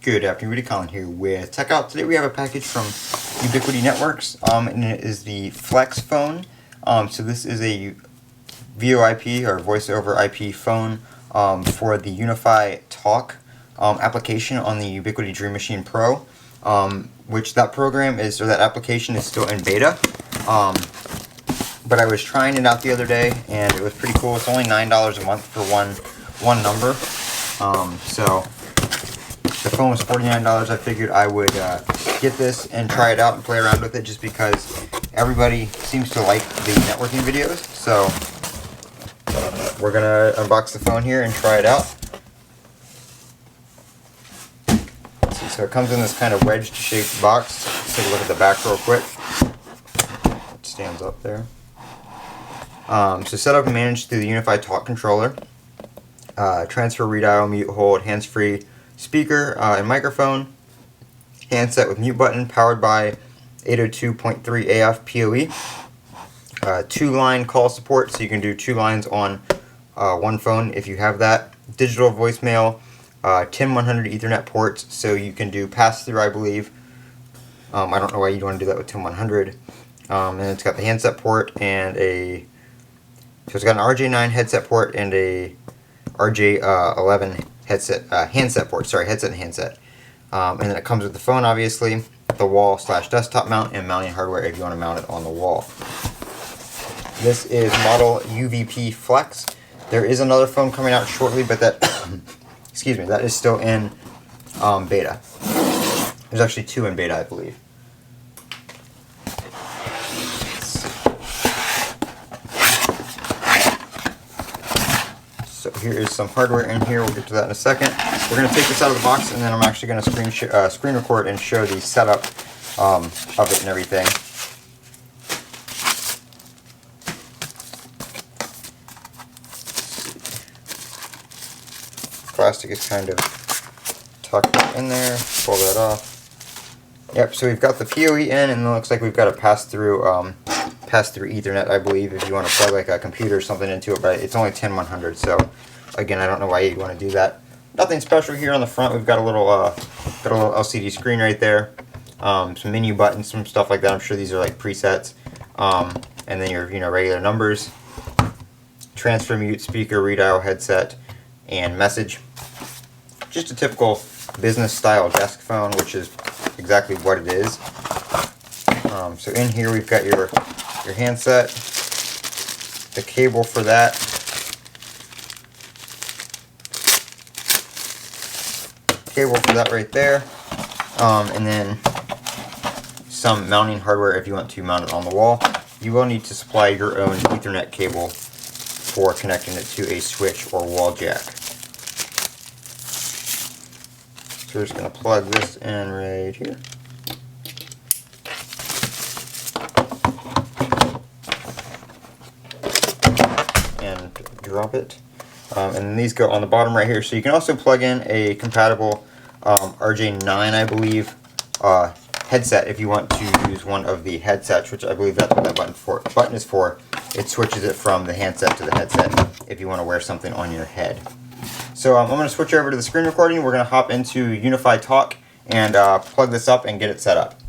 Good afternoon, Colin here with Techout. Today we have a package from Ubiquiti Networks, and it is the Flex phone. So this is a VoIP or Voice over IP phone for the UniFi Talk application on the Ubiquiti Dream Machine Pro, which that program is, or that application is still in beta. But I was trying it out the other day, and it was pretty cool. It's only $9 a month for one number. So the phone was $49. I figured I would get this and try it out and play around with it, just because everybody seems to like the networking videos. So we're gonna unbox the phone here and try it out. Let's see, so it comes in this kind of wedged shaped box. Let's take a look at the back real quick. It stands up there. So set up and manage through the UniFi Talk controller. Transfer, redial, mute, hold, hands-free speaker and microphone. Handset with mute button, powered by 802.3 AF PoE. 2-line call support, so you can do 2 lines on one phone if you have that. Digital voicemail, 10100 Ethernet ports, so you can do pass-through, I believe. I don't know why you'd want to do that with 10100. And it's got the handset port and a... So it's got an RJ9 headset port and a RJ11 handset port. Sorry, headset and handset. And then it comes with the phone, obviously, the wall/desktop mount, and mounting hardware if you want to mount it on the wall. This is model UVP Flex. There is another phone coming out shortly, but that excuse me, that is still in beta. There's actually 2 in beta, I believe. So here is some hardware in here. We'll get to that in a second. We're going to take this out of the box, and then I'm actually going to screen record and show the setup of it and everything. Plastic is kind of tucked in there. Pull that off. Yep. So we've got the PoE in, and it looks like we've got a pass-through Ethernet, I believe, if you want to plug like a computer or something into it, but it's only 10100, so again, I don't know why you'd want to do that. Nothing special here on the front. We've got a little LCD screen right there, some menu buttons, some stuff like that. I'm sure these are like presets, and then your regular numbers, transfer, mute, speaker, redial, headset, and message. Just a typical business style desk phone, which is exactly what it is. So in here we've got your handset, the cable for that, right there, and then some mounting hardware if you want to mount it on the wall. You will need to supply your own Ethernet cable for connecting it to a switch or wall jack. So we're just going to plug this in right here. And drop it. And then these go on the bottom right here. So you can also plug in a compatible RJ9, I believe, headset if you want to use one of the headsets, which I believe that's what that button is for. It switches it from the handset to the headset if you want to wear something on your head. So I'm going to switch over to the screen recording. We're going to hop into UniFi Talk and plug this up and get it set up.